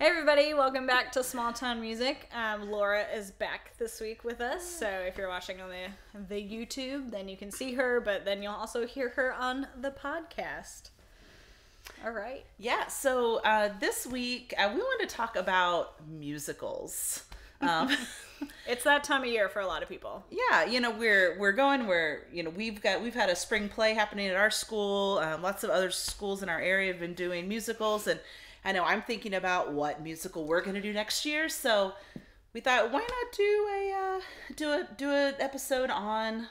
Hey everybody, welcome back to Small Town Music. Laura is back this week with us, so if you're watching on the YouTube, then you can see her, but then you'll also hear her on the podcast. All right. Yeah, so this week we want to talk about musicals. It's that time of year for a lot of people. Yeah, we've had a spring play happening at our school. Lots of other schools in our area have been doing musicals, and I know I'm thinking about what musical we're going to do next year. So we thought, why not do an episode on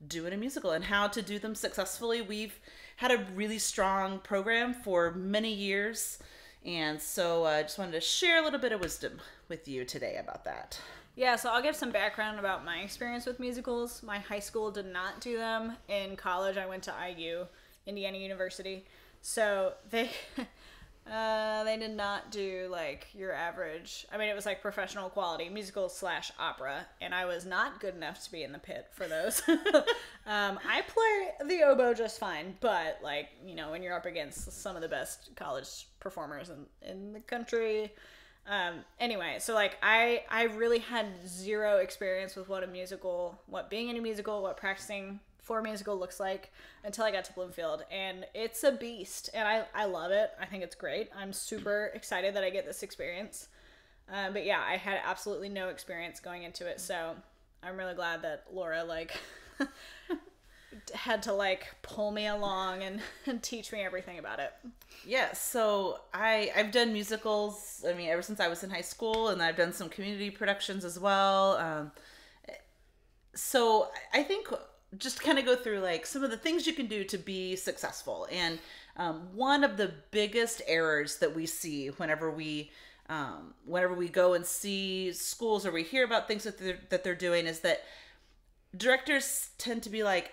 doing a musical and how to do them successfully. We've had a really strong program for many years, and so I just wanted to share a little bit of wisdom with you today about that. Yeah, so I'll give some background about my experience with musicals. My high school did not do them. In college, I went to IU, Indiana University. So they did not do like your average. I mean, it was like professional quality musical / opera, and I was not good enough to be in the pit for those. I play the oboe just fine, but like, when you're up against some of the best college performers in the country. Anyway, so like I really had zero experience with what being in a musical, what practicing for a musical looks like until I got to Bloomfield, and it's a beast, and I love it. I think it's great. I'm super excited that I get this experience. But yeah, I had absolutely no experience going into it, so I'm really glad that Laura had to pull me along and teach me everything about it. Yeah, so I've done musicals, ever since I was in high school, and I've done some community productions as well. So I think just kind of go through some of the things you can do to be successful. And one of the biggest errors that we see whenever we go and see schools or we hear about things that they're doing is that directors tend to be like,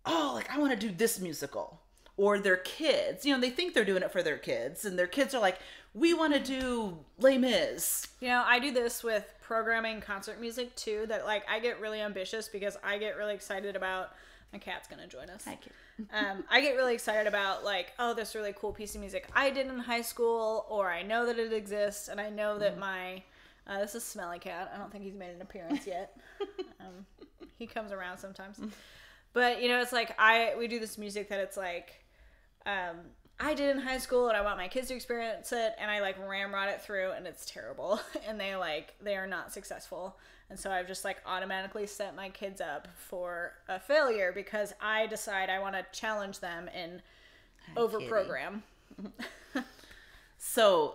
oh, I want to do this musical. Or their kids, they think they're doing it for their kids, and their kids are like, we want to do Les Mis. I do this with programming concert music too, that I get really ambitious because I get really excited about, my cat's going to join us. Thank you. I get really excited about this really cool piece of music I did in high school, or I know that it exists, and I know that this is Smelly Cat. I don't think he's made an appearance yet. He comes around sometimes. But, it's we do this music that it's I did in high school, and I want my kids to experience it, and I ramrod it through, and it's terrible, and they are not successful. And so I've just automatically set my kids up for a failure because I decide I want to challenge them and overprogram. So,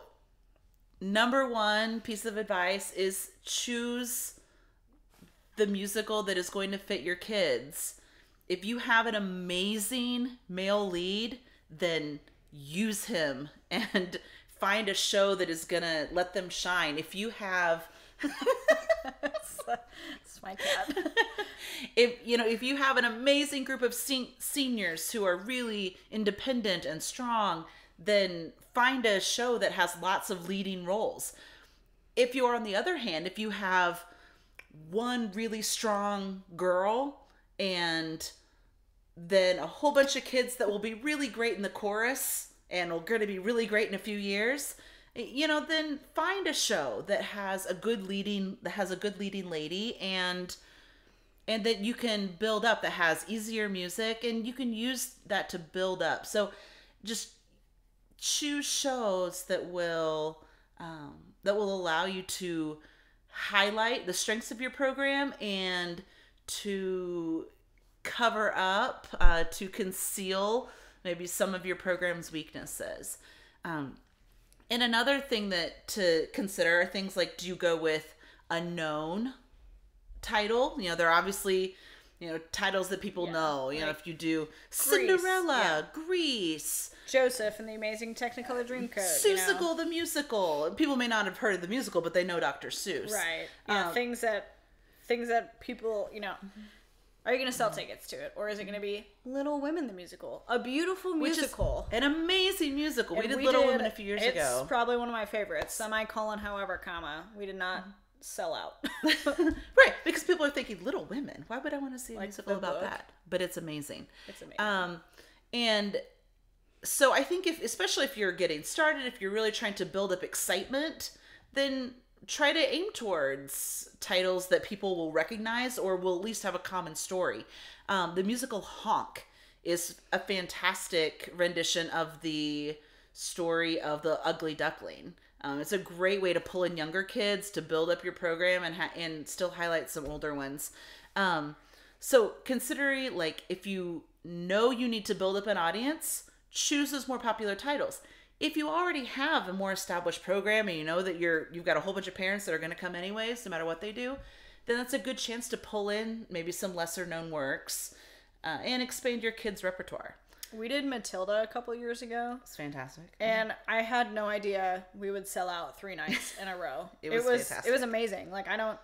number one piece of advice is choose the musical that is going to fit your kids. If you have an amazing male lead, then use him and find a show that is going to let them shine. If you have... It's my cat. If you have an amazing group of seniors who are really independent and strong, then find a show that has lots of leading roles. If you're, on the other hand, if you have one really strong girl and then a whole bunch of kids that will be really great in the chorus and are going to be really great in a few years, then find a show that has a good leading lady and that you can build up, that has easier music, and you can use that to build up. So just choose shows that will allow you to highlight the strengths of your program and to cover up, to conceal maybe some of your program's weaknesses. And another thing to consider are things like, do you go with a known title? There are obviously, titles that people know. If you do Cinderella, Grease, Joseph and the Amazing Technicolor Dreamcoat, Seussical the musical. People may not have heard of the musical, but they know Dr. Seuss. Right. Yeah, things that people, Are you going to sell tickets to it? Or is it going to be Little Women the musical? A beautiful musical. Which is an amazing musical. We did Little Women a few years ago. It's probably one of my favorites. Semicolon, however, comma. We did not sell out. Right. Because people are thinking, Little Women? Why would I want to see a musical about that? But it's amazing. It's amazing. And So I think especially if you're getting started, if you're really trying to build up excitement, then try to aim towards titles that people will recognize or will at least have a common story. The musical Honk is a fantastic rendition of the story of the Ugly Duckling. It's a great way to pull in younger kids to build up your program and still highlight some older ones. So consider, like, if you know you need to build up an audience, choose those more popular titles. If you already have a more established program and you know that you've got a whole bunch of parents that are going to come anyways, no matter what they do, then that's a good chance to pull in maybe some lesser known works and expand your kids' repertoire. We did Matilda a couple years ago. It's fantastic. And I had no idea we would sell out 3 nights in a row. It was fantastic. It was amazing. Like, I don't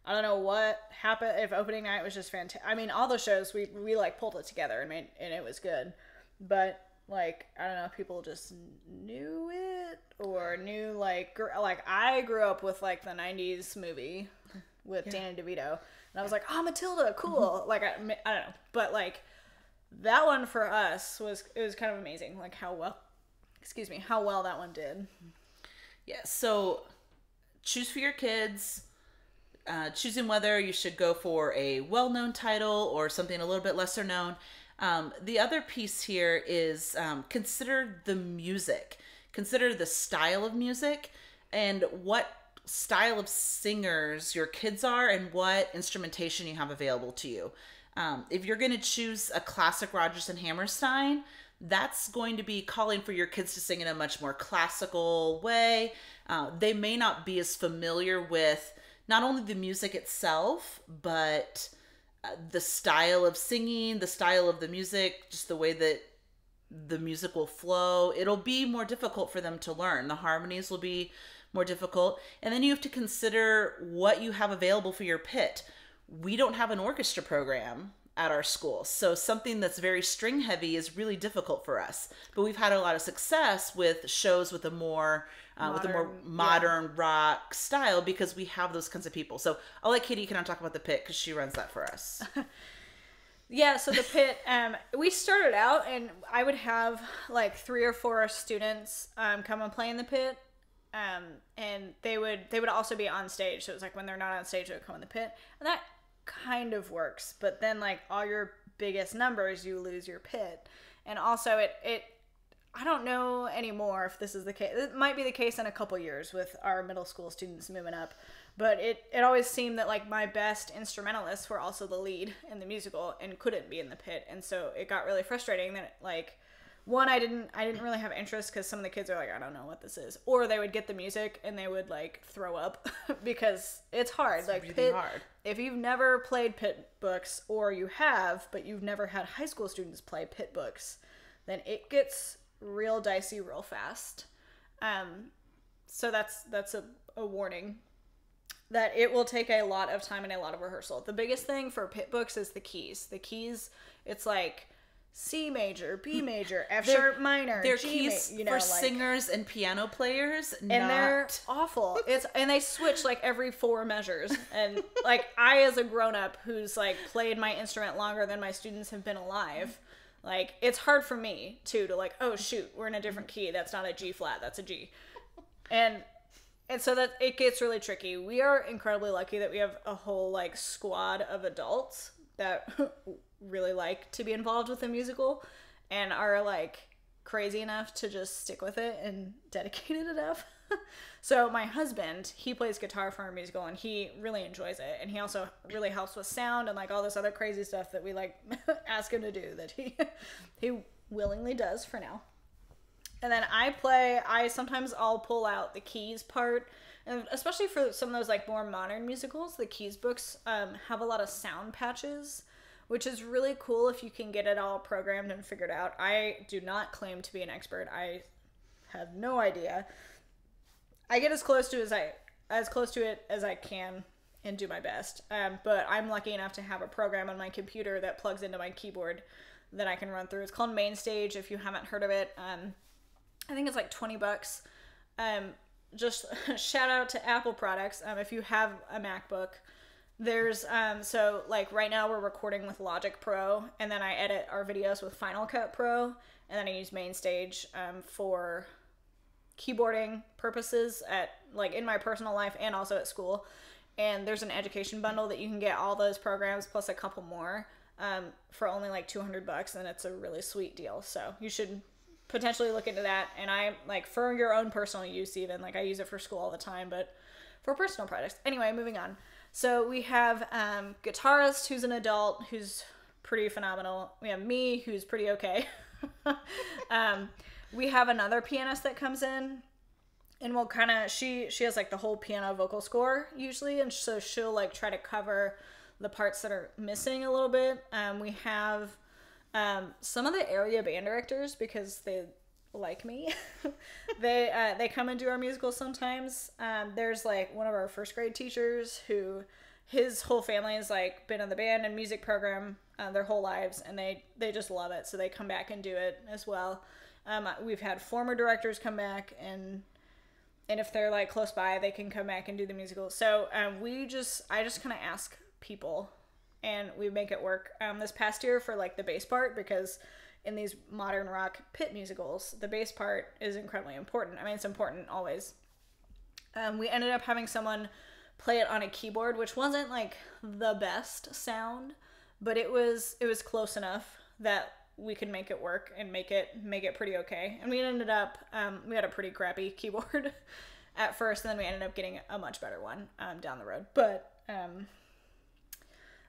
know what happened, if opening night was just fantastic. I mean, all the shows we like pulled it together and it was good. But like, I don't know if people just knew it or knew, like I grew up with like the 90s movie with Danny DeVito. And I was like, oh, Matilda, cool. Like, I don't know. But like, that one for us was kind of amazing. Like how well that one did. Yeah. So choose for your kids. Choosing whether you should go for a well-known title or something a little bit lesser known. The other piece here is consider the music. Consider the style of music and what style of singers your kids are and what instrumentation you have available to you. If you're going to choose a classic Rodgers and Hammerstein, that's going to be calling for your kids to sing in a much more classical way. They may not be as familiar with not only the music itself, but the style of singing, the style of the music, just the way that the music will flow. It'll be more difficult for them to learn. The harmonies will be more difficult. And then you have to consider what you have available for your pit. We don't have an orchestra program at our school, so something that's very string heavy is really difficult for us. But we've had a lot of success with shows with a more modern rock style because we have those kinds of people. So I'll let Katie kind of talk about the pit because she runs that for us. Yeah, so the pit, we started out and I would have like 3 or 4 students come and play in the pit. And they would also be on stage. So it was like when they're not on stage, they would come in the pit. And that kind of works. But then like all your biggest numbers, you lose your pit. And also it I don't know anymore if this is the case. It might be the case in a couple years with our middle school students moving up. But it always seemed that like my best instrumentalists were also the lead in the musical and couldn't be in the pit. And so it got really frustrating that like, one, I didn't really have interest because some of the kids are like, I don't know what this is. Or they would get the music and they would like throw up because it's hard. It's like really pit, hard. If you've never played pit books or you have, but you've never had high school students play pit books, then it gets real dicey real fast. So that's a warning that it will take a lot of time and a lot of rehearsal. The biggest thing for pit books is the keys. The keys, it's like C major, B major, F sharp minor. They're G keys for like, singers and piano players, and they're awful. And they switch like every 4 measures. And like I, as a grown up who's like played my instrument longer than my students have been alive, like it's hard for me too to like, oh shoot, we're in a different key. That's not a G flat, that's a G. And so that it gets really tricky. We are incredibly lucky that we have a whole like squad of adults that really like to be involved with the musical and are like crazy enough to just stick with it and dedicated enough. So my husband, he plays guitar for our musical and he really enjoys it. And he also really helps with sound and like all this other crazy stuff that we like ask him to do that he willingly does for now. And then sometimes I'll pull out the keys part. And especially for some of those like more modern musicals, the keys books have a lot of sound patches, which is really cool if you can get it all programmed and figured out. I do not claim to be an expert. I have no idea. I get as close to it as I can and do my best. But I'm lucky enough to have a program on my computer that plugs into my keyboard that I can run through. It's called MainStage if you haven't heard of it. I think it's like $20. Just shout out to Apple products. If you have a MacBook, There's so like right now we're recording with Logic Pro, and then I edit our videos with Final Cut Pro, and then I use MainStage for keyboarding purposes at like in my personal life and also at school. And there's an education bundle that you can get all those programs plus a couple more for only like $200, and it's a really sweet deal. So you should potentially look into that. And I like for your own personal use, even like I use it for school all the time, but for personal projects. Anyway, moving on. So we have guitarist who's an adult who's pretty phenomenal. We have me who's pretty okay. We have another pianist that comes in, and we'll kind of she has like the whole piano vocal score usually, and so she'll like try to cover the parts that are missing a little bit. We have some of the area band directors, because they like me. they come and do our musicals sometimes. There's like one of our first grade teachers who his whole family has like been in the band and music program their whole lives, and they just love it, so they come back and do it as well. We've had former directors come back, and if they're like close by, they can come back and do the musical. So I just kind of ask people, and we make it work. This past year for like the bass part, because in these modern rock pit musicals, the bass part is incredibly important. I mean, it's important always. We ended up having someone play it on a keyboard, which wasn't like the best sound, but it was close enough that we could make it work and make it pretty okay. And we ended up we had a pretty crappy keyboard at first, and then we ended up getting a much better one down the road. But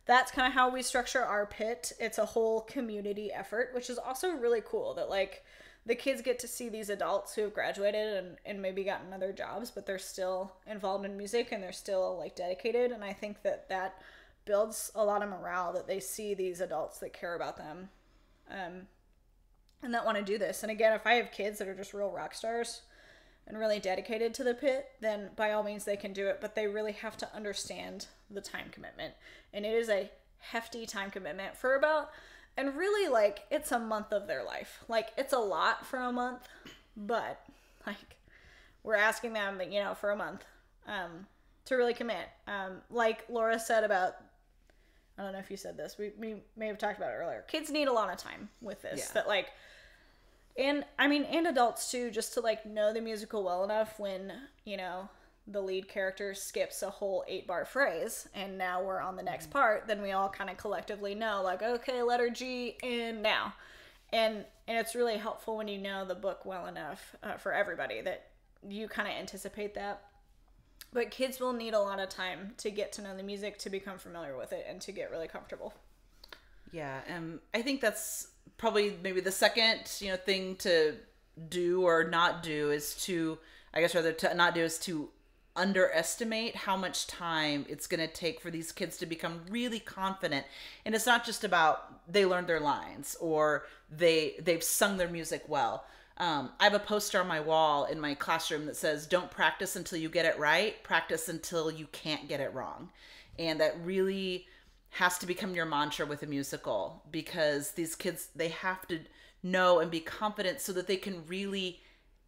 that's kind of how we structure our pit. It's a whole community effort, which is also really cool that like the kids get to see these adults who have graduated and maybe gotten other jobs, but they're still involved in music and they're still like dedicated. And I think that builds a lot of morale, that they see these adults that care about them and that want to do this. And again, if I have kids that are just real rock stars and really dedicated to the pit, then by all means they can do it, but they really have to understand the time commitment. And it is a hefty time commitment for about, and really like it's a month of their life. Like it's a lot for a month, but like we're asking them, for a month to really commit. Like Laura said about, I don't know if you said this, we may have talked about it earlier. Kids need a lot of time with this. Yeah. That like, and I mean, and adults too, just to like know the musical well enough when, the lead character skips a whole 8-bar phrase and now we're on the next part, then we all kind of collectively know like, okay, letter G and now. And it's really helpful when you know the book well enough for everybody that you kind of anticipate that. But kids will need a lot of time to get to know the music, to become familiar with it, and to get really comfortable. Yeah, I think that's probably maybe the second, thing to do or not do is to, I guess rather to not do is to underestimate how much time it's going to take for these kids to become really confident. And it's not just about they learned their lines or they've sung their music well. I have a poster on my wall in my classroom that says, don't practice until you get it right, practice until you can't get it wrong. And that really has to become your mantra with a musical, because these kids, they have to know and be confident so that they can really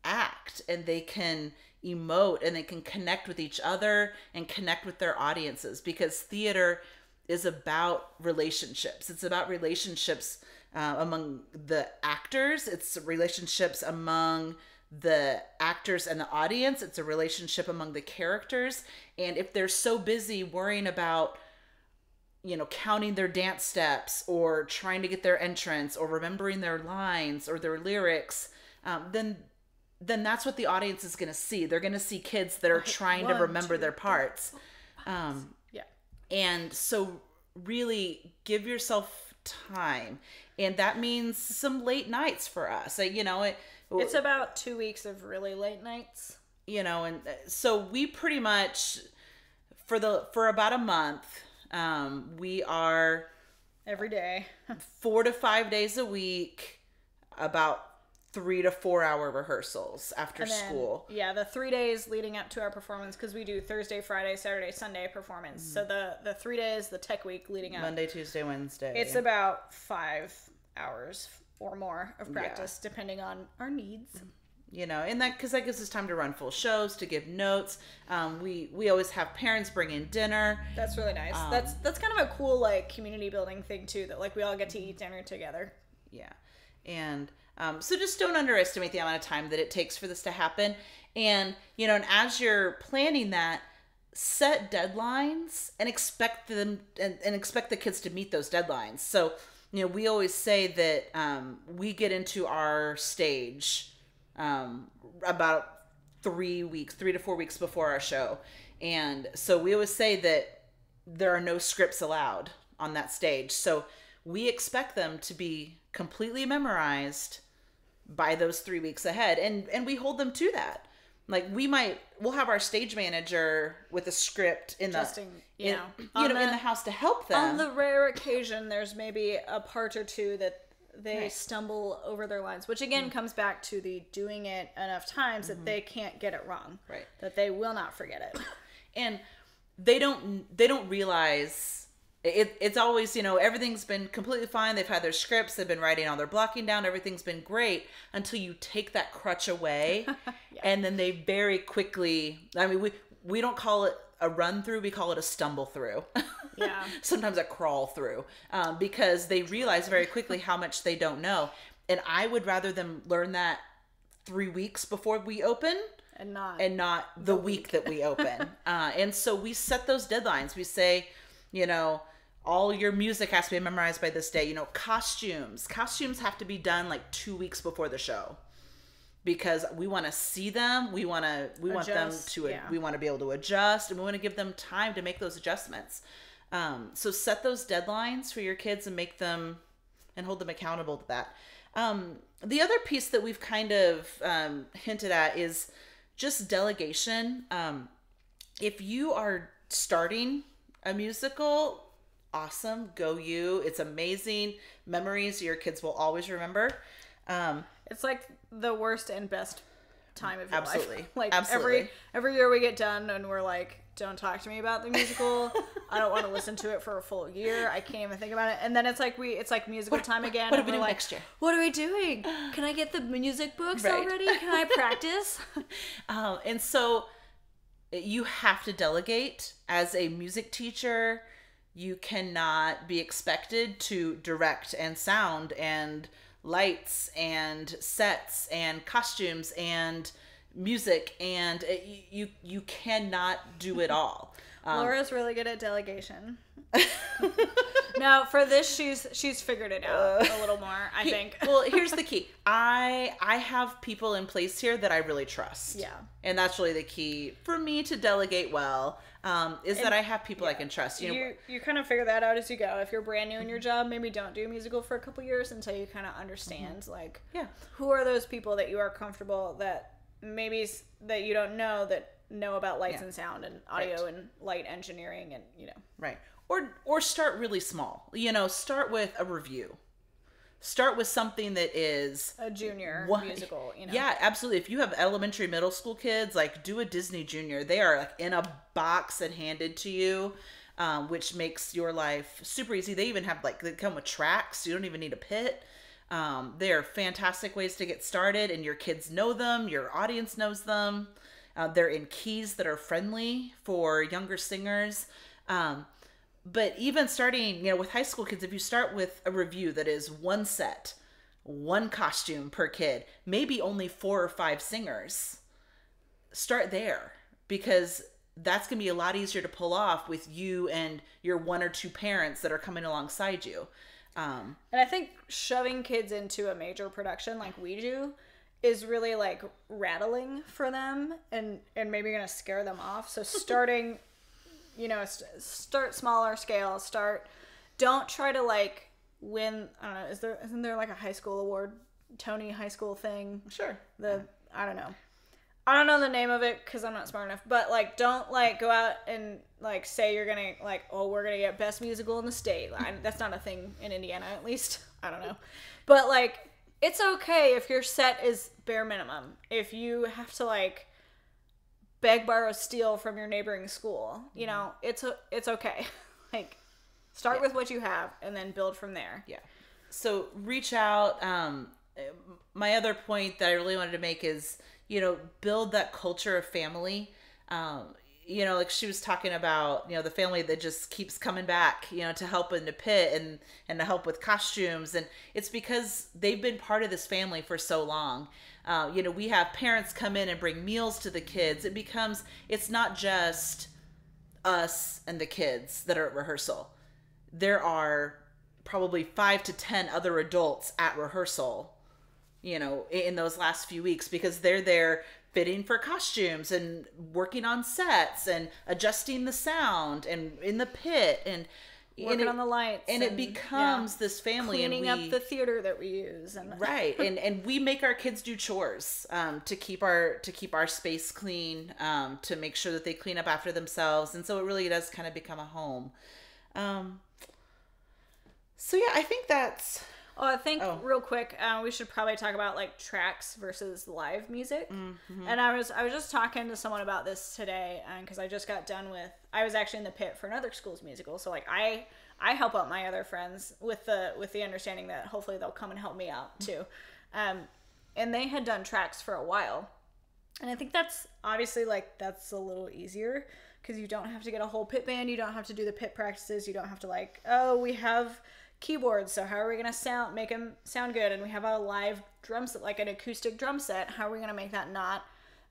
act and they can emote and they can connect with each other and connect with their audiences, because theater is about relationships. It's about relationships among the actors. It's relationships among the actors and the audience. It's a relationship among the characters. And if they're so busy worrying about, counting their dance steps or trying to get their entrance or remembering their lines or their lyrics, then that's what the audience is going to see. They're going to see kids that are trying to remember their parts. And so really give yourself time. And that means some late nights for us. It's about 2 weeks of really late nights. And so we pretty much, for about a month, we are every day, 4 to 5 days a week, about 3 to 4 hour rehearsals after school. Yeah, the 3 days leading up to our performance, because we do Thursday, Friday, Saturday, Sunday performance. So the 3 days, the tech week leading up, Monday, Tuesday, Wednesday, it's about 5 hours or more of practice, depending on our needs. You know, and that, because that gives us time to run full shows, to give notes. We always have parents bring in dinner. That's really nice. That's kind of a cool, like, community building thing too, that, like, we all get to eat dinner together. Yeah. And so just don't underestimate the amount of time that it takes for this to happen. And, you know, and as you're planning that, set deadlines and expect them and expect the kids to meet those deadlines. So, you know, we always say that we get into our stage about 3 to 4 weeks before our show. And so we always say that there are no scripts allowed on that stage. So we expect them to be completely memorized by those 3 weeks ahead. And we hold them to that. Like, we'll have our stage manager with a script in in the house to help them. On the rare occasion, there's maybe a part or two that they stumble over their lines, which again comes back to the doing it enough times that they can't get it wrong. Right. That they will not forget it. And they don't realize it's always, you know, everything's been completely fine. They've had their scripts, they've been writing all their blocking down, everything's been great until you take that crutch away. And then they very quickly, I mean, we don't call it a run through, we call it a stumble through. Yeah. Sometimes a crawl through, because they realize very quickly how much they don't know. And I would rather them learn that 3 weeks before we open and not the week that we open. And so we set those deadlines. We say, you know, all your music has to be memorized by this day. You know, costumes have to be done like 2 weeks before the show, because we want to see them. We want them to, we want to be able to adjust, and we want to give them time to make those adjustments. So set those deadlines for your kids and make them, and hold them accountable to that. The other piece that we've kind of hinted at is just delegation. If you are starting a musical, awesome, go you. It's amazing. Memories your kids will always remember. It's like the worst and best time of your absolutely. life. Like, absolutely. every year we get done and we're like, don't talk to me about the musical. I don't want to listen to it for a full year. I can't even think about it. And then it's like musical time again. What are we doing next year? What are we doing? Can I get the music books already? Can I practice? And so you have to delegate. As a music teacher, you cannot be expected to direct and sound and lights and sets and costumes and music, and you cannot do it all. Laura's really good at delegation. No, for this she's figured it out a little more, I think. Well, here's the key. I have people in place here that I really trust. Yeah. And that's really the key for me to delegate well. That I have people I can trust. You kind of figure that out as you go. If you're brand new in your job, maybe don't do a musical for a couple years until you kind of understand, who are those people that you are comfortable, that maybe that you don't know, that know about lights and sound and audio and light engineering, and right. Or start really small. Start with a review. Start with something that is a junior musical. Yeah, absolutely. If you have elementary, middle school kids, like, do a Disney Junior. They are like in a box and handed to you, which makes your life super easy. They even have they come with tracks. You don't even need a pit. They are fantastic ways to get started, and your kids know them. Your audience knows them. They're in keys that are friendly for younger singers. But even starting, with high school kids, if you start with a review that is one set, one costume per kid, maybe only 4 or 5 singers, start there, because that's going to be a lot easier to pull off with you and your 1 or 2 parents that are coming alongside you. And I think shoving kids into a major production like we do is really rattling for them, and maybe going to scare them off. So starting... start smaller scale. Don't try to win. I don't know. Isn't there a high school award, Tony high school thing? Sure. I don't know. I don't know the name of it because I'm not smart enough. But don't go out and say you're gonna we're gonna get best musical in the state. That's not a thing in Indiana, at least. I don't know. But it's okay if your set is bare minimum. If you have to beg, borrow, steal from your neighboring school, it's okay. Start with what you have and then build from there. Yeah. So reach out. my other point that I really wanted to make is, build that culture of family. Like she was talking about, the family that just keeps coming back, to help in the pit and to help with costumes. And it's because they've been part of this family for so long. We have parents come in and bring meals to the kids. It's not just us and the kids that are at rehearsal. There are probably 5 to 10 other adults at rehearsal, in those last few weeks, because they're there fitting for costumes and working on sets and adjusting the sound and in the pit and working on the lights, and it becomes this family, cleaning up the theater that we use, and right, and we make our kids do chores to keep our space clean, to make sure that they clean up after themselves, and so it really does kind of become a home. So yeah, I think that's. Real quick, we should probably talk about like tracks versus live music. Mm-hmm. And I was just talking to someone about this today, because I just got done with. I was actually in the pit for another school's musical, so like I help out my other friends with the understanding that hopefully they'll come and help me out too. And they had done tracks for a while, and I think that's obviously like that's a little easier because you don't have to get a whole pit band, you don't have to do the pit practices, you don't have to we have keyboards, so how are we gonna make them sound good, and we have a live drum set, like an acoustic drum set, how are we gonna make that not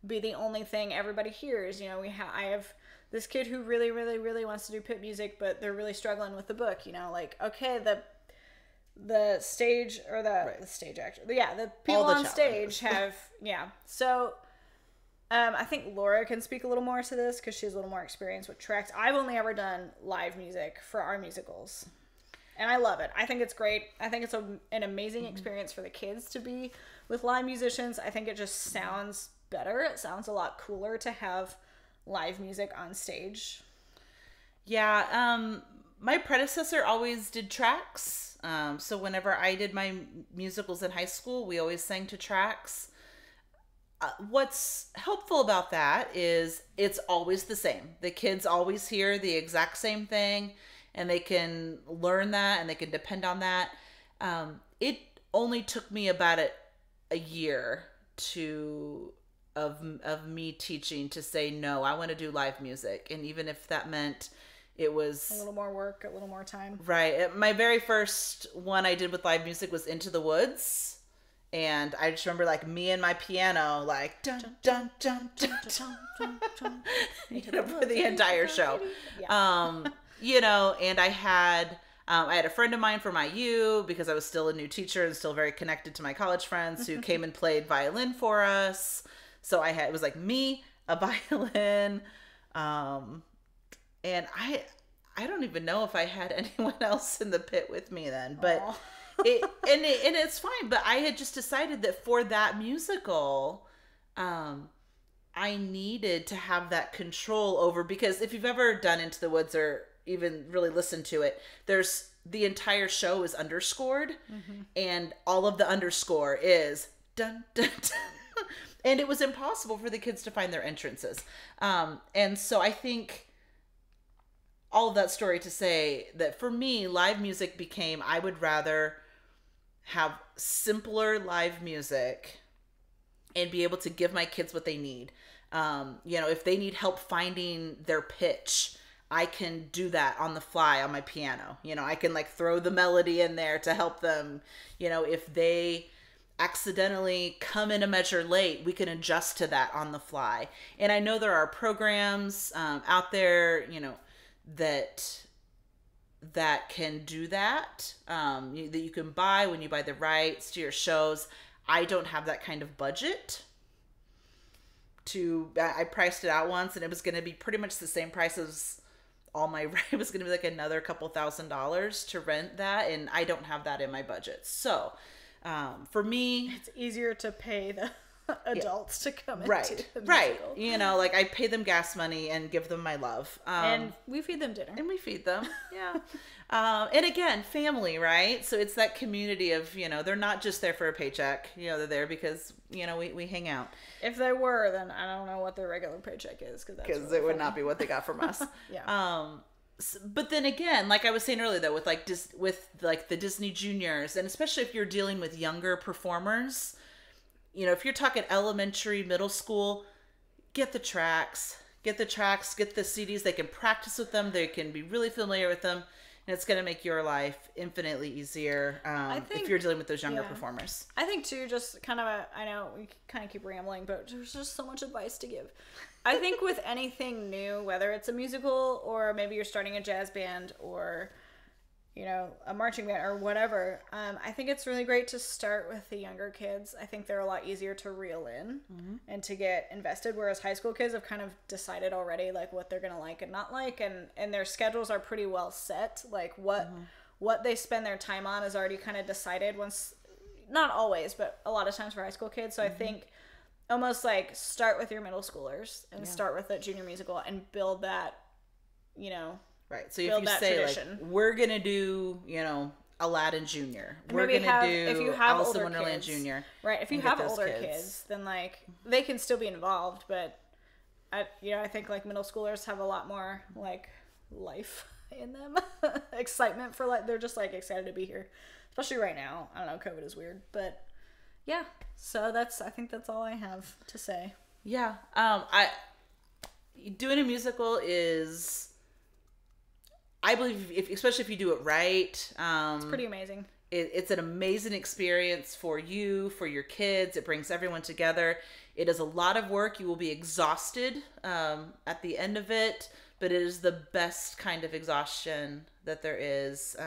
be the only thing everybody hears? I have this kid who really really really wants to do pit music, but they're really struggling with the book, okay, the stage or the stage actor, the people on stage have so I think Laura can speak a little more to this because she has a little more experience with tracks. I've only ever done live music for our musicals. And I love it. I think it's great. I think it's an amazing experience for the kids to be with live musicians. I think it just sounds better. It sounds a lot cooler to have live music on stage. Yeah, my predecessor always did tracks. So whenever I did my musicals in high school, we always sang to tracks. What's helpful about that is it's always the same. The kids always hear the exact same thing, and they can learn that and they can depend on that. It only took me about a year of me teaching to say, no, I want to do live music. And even if that meant it was a little more work, a little more time. Right. My very first one I did with live music was Into the Woods. And I just remember me and my piano, dun, dun, dun, dun, dun, dun, dun, for the entire show. Yeah. And I had a friend of mine from IU, because I was still a new teacher and still very connected to my college friends, who came and played violin for us. So it was me, a violin, and I don't even know if I had anyone else in the pit with me then, but it's fine. But I had just decided that for that musical, I needed to have that control over, because if you've ever done Into the Woods or even really listened to it, the entire show is underscored, and all of the underscore is dun dun dun, and it was impossible for the kids to find their entrances. And so I think all of that story to say that for me, live music I would rather have simpler live music and be able to give my kids what they need. If they need help finding their pitch, I can do that on the fly on my piano. I can throw the melody in there to help them. If they accidentally come in a measure late, we can adjust to that on the fly. And I know there are programs out there, that can do that, that you can buy when you buy the rights to your shows. I don't have that kind of budget. I priced it out once, and it was going to be pretty much the same price as it was going to be another couple $1,000s to rent that, and I don't have that in my budget. So for me, it's easier to pay the adults to come into the musical. Right. I pay them gas money and give them my love. And we feed them dinner. And we feed them. Yeah. And again, family, right? So it's that community of, they're not just there for a paycheck. They're there because, we hang out. If they were, then I don't know what their regular paycheck is. Because really it would not be what they got from us. Yeah. But then again, like I was saying earlier, though, with like the Disney Juniors, and especially if you're dealing with younger performers, you know, if you're talking elementary, middle school, get the tracks, get the CDs. They can practice with them. They can be really familiar with them. And it's going to make your life infinitely easier if you're dealing with those younger performers. I think, too, just kind of I know we kind of keep rambling, but there's just so much advice to give. I think with anything new, whether it's a musical or maybe you're starting a jazz band or, you know, a marching band or whatever, I think it's really great to start with the younger kids. I think they're a lot easier to reel in and to get invested, whereas high school kids have kind of decided already, like, what they're going to like and not like, and their schedules are pretty well set. Like, what they spend their time on is already kind of decided once, not always, but a lot of times for high school kids. So I think almost, like, start with your middle schoolers and start with a junior musical and build that, you know... Right. So if you say, tradition. Like, we're going to do, you know, Aladdin Jr. We're going to do Alice in Wonderland Jr. Right. If you have older kids, then, like, they can still be involved. But, I think, like, middle schoolers have a lot more, like, life in them. Excitement for, like, they're just, like, excited to be here. Especially right now. I don't know. COVID is weird. But, yeah. So I think that's all I have to say. Yeah. Doing a musical is... I believe, especially if you do it right, it's pretty amazing. It's an amazing experience for you, for your kids. It brings everyone together. It is a lot of work. You will be exhausted at the end of it, but it is the best kind of exhaustion that there is.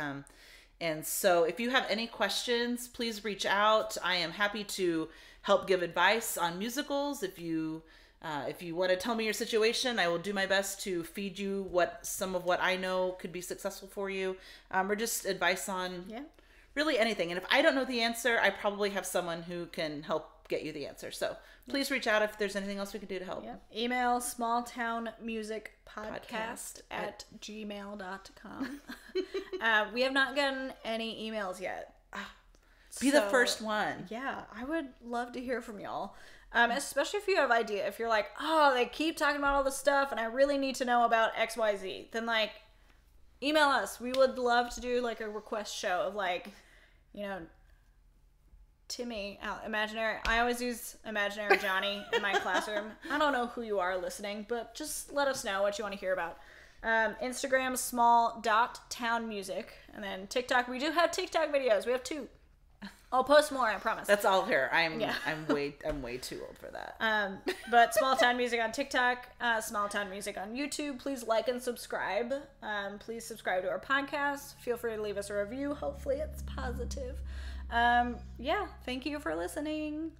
And so if you have any questions, please reach out. I am happy to help give advice on musicals. If you want to tell me your situation, I will do my best to feed you some of what I know could be successful for you, or just advice on really anything. And if I don't know the answer, I probably have someone who can help get you the answer. So please reach out if there's anything else we can do to help. Email smalltownmusicpodcast@gmail.com. We have not gotten any emails yet. Be the first one. Yeah, I would love to hear from y'all. Especially if you have idea. If you're like, oh, they keep talking about all this stuff and I really need to know about XYZ, then, like, email us. We would love to do, like, a request show of, like, you know, Timmy, imaginary. I always use imaginary Johnny in my classroom. I don't know who you are listening, but just let us know what you want to hear about. Instagram, small.townmusic. And then TikTok. We do have TikTok videos. We have 2. I'll post more, I promise. That's all here. I'm way too old for that. But Small Town Music on TikTok, Small Town Music on YouTube. Please like and subscribe. Please subscribe to our podcast. Feel free to leave us a review. Hopefully it's positive. Thank you for listening.